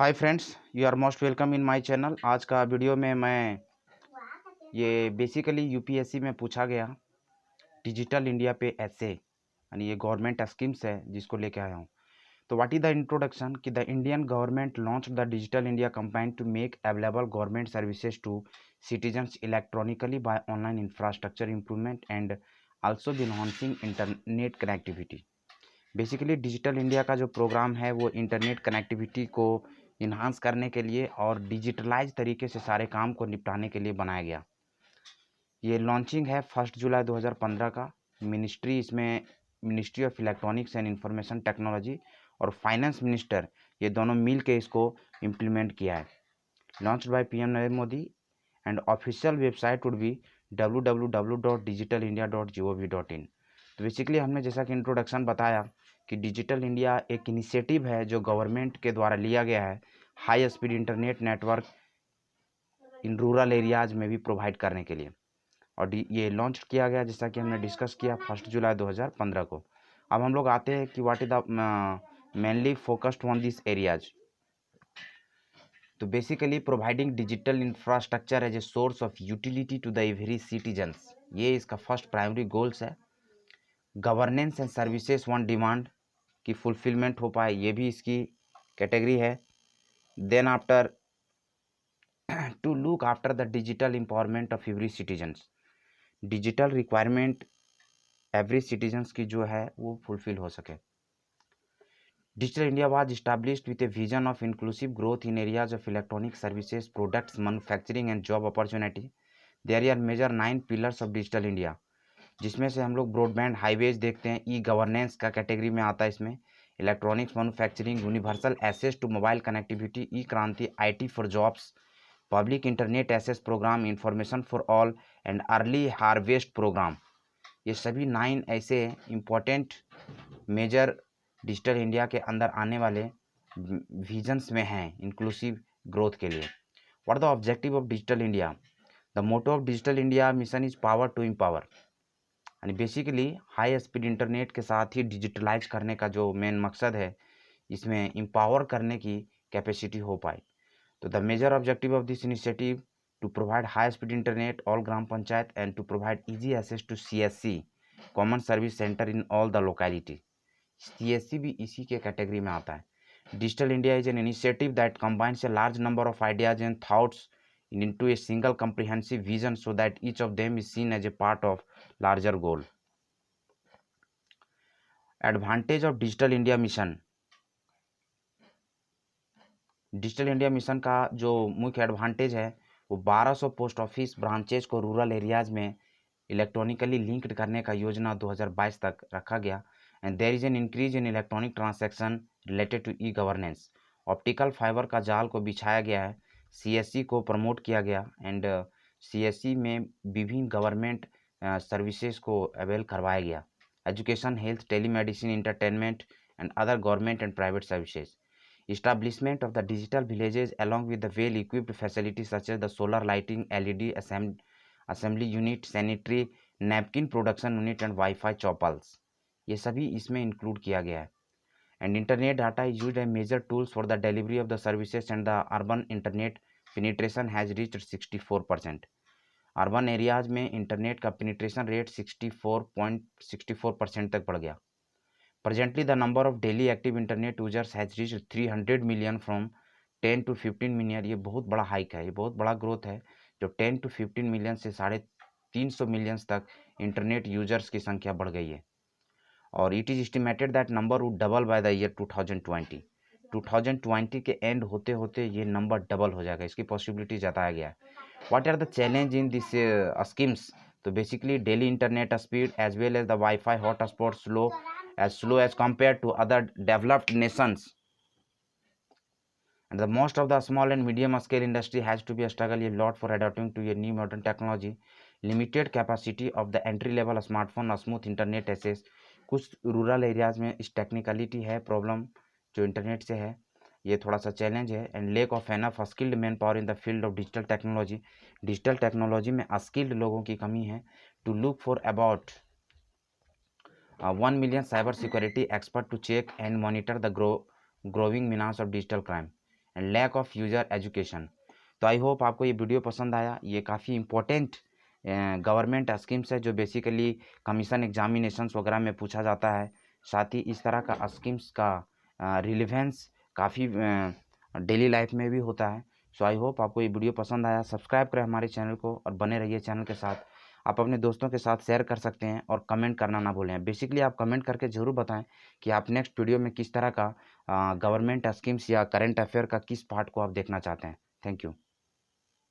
Hi friends, you are most welcome in my channel. आज का video में मैं ये बेसिकली यूपीएससी में पूछा गया डिजिटल इंडिया पे ऐसे यानी ये गवर्नमेंट स्कीम्स है जिसको लेके आया हूँ। तो व्हाट इज द इंट्रोडक्शन कि the Indian government launch the digital India campaign to make available government services to citizens electronically by online infrastructure improvement and also the enhancing internet connectivity. Basically digital India का जो programme है वो internet connectivity को enhance करने के लिए और digitalise तरीके से सारे काम को निपटाने के लिए बनाया गया। ये लॉन्चिंग है 1 जुलाई 2015 का। Ministry of electronics and information technology और फाइनेंस मिनिस्टर ये दोनों मिल के इसको इम्प्लीमेंट किया है। Launched by PM Narendra Modi and official website would be www.digitalindia.gov.in। तो बेसिकली हमने जैसा कि इंट्रोडक्शन बताया कि डिजिटल इंडिया एक इनिशिएटिव है जो गवर्नमेंट के द्वारा लिया गया है high speed internet network in rural areas में भी प्रोवाइड करने के लिए, और ये लॉन्च किया गया जैसा कि हमने डिस्कस किया 1 जुलाई 2015 को। अब हम लोग आते हैं कि what is the mainly focused on this areas. तो basically providing digital infrastructure as a source of utility to the every citizens, ये इसका फर्स्ट प्राइमरी गोल्स है। Governance and services on demand की फुलफिलमेंट हो पाए, ये भी इसकी कैटेगरी है। Then after to look after the digital empowerment of every citizens, digital requirement every citizens की जो है वो फुलफिल हो सके। Digital India was established with a vision of inclusive growth in areas of electronic services, products, manufacturing and job opportunity. There are major 9 pillars of digital India, जिसमें से हम लोग ब्रॉडबैंड हाईवेज देखते हैं, ई गवर्नेंस का category में आता है इसमें। Electronics manufacturing, universal access to mobile connectivity, e Kranti, IT for jobs, public internet access programme, information for all and early harvest programme. ये सभी 9 ऐसे इम्पोर्टेंट मेजर डिजिटल इंडिया के अंदर आने वाले विजन्स में हैं इंक्लूसिव ग्रोथ के लिए। What the objective of digital India? The motto of digital India mission is power to empower, यानी बेसिकली हाई स्पीड इंटरनेट के साथ ही डिजिटलाइज करने का जो मेन मकसद है, इसमें एम्पावर करने की कैपेसिटी हो पाए। तो the major objective of this initiative to provide high speed internet all gram panchayat and to provide easy access to CSC common service centre in all the locality. CSC भी इसी के कैटेगरी में आता है। Digital India is an initiative that combines a large number of ideas and thoughts into a single comprehensive vision so that each of them is seen as a part of larger goal. Advantage of digital India mission. Digital India mission का जो मुख्य advantage है वो 1200 post office branches को rural areas में electronically linked करने का योजना 2022 तक रखा गया। And there is an increase in electronic transaction related to e governance. Optical fibre का जाल को बिछाया गया है, सीएससी को प्रमोट किया गया एंड सीएससी में विभिन्न गवर्नमेंट सर्विसेज को अवेल करवाया गया। Education, health, telemedicine, entertainment and other government and private services. Establishment of the digital villages along with the well-equipped facilities such as the solar lighting, LED assembly unit, sanitary napkin production unit and Wi-Fi chapels, ये सभी इसमें include किया गया है। And internet data is used as major tools for the delivery of the services and the urban internet penetration has reached 64%। Urban areas में internet का penetration rate 64.64% तक बढ़ गया। Presently, the number of daily active internet users has reached 300 million from 10 to 15 million। ये बहुत बड़ा hike है, ये बहुत बड़ा ग्रोथ है जो 10 to 15 मिलियन से 350 मिलियंस तक इंटरनेट यूजर्स की संख्या बढ़ गई है। और it is estimated that number would double by the year 2020। 2020 के एंड होते होते ये नंबर डबल हो जाएगा, इसकी पॉसिबिलिटी जताया गया है। What are the challenge in this schemes? तो basically daily internet speed as well as the wifi hotspot slow as compared to other developed nations, and the most of the small and medium scale industry has to be struggle a lot for adapting to a new modern technology, limited capacity of the entry level smartphone, smooth internet access। कुछ rural areas में इस technicality है, problem जो internet से है, ये थोड़ा सा चैलेंज है। And lack of enough skilled man power in the field of digital technology, digital technology में स्किल्ड लोगों की कमी है। To look for about 1 million cyber security expert to check and monitor the growing menace of digital crime। And lack of user education. तो I hope आपको ये video पसंद आया। ये काफ़ी इंपॉर्टेंट गवर्नमेंट स्कीम्स है जो बेसिकली कमीशन एग्जामिनेशंस वगैरह में पूछा जाता है। साथ ही इस तरह का स्कीम्स का रिलेवेंस काफ़ी डेली लाइफ में भी होता है। सो आई होप आपको ये वीडियो पसंद आया। सब्सक्राइब करें हमारे चैनल को और बने रहिए चैनल के साथ। आप अपने दोस्तों के साथ शेयर कर सकते हैं और कमेंट करना ना भूलें। बेसिकली आप कमेंट करके ज़रूर बताएं कि आप नेक्स्ट वीडियो में किस तरह का गवर्नमेंट स्कीम्स या करंट अफेयर का किस पार्ट को आप देखना चाहते हैं। Thank you.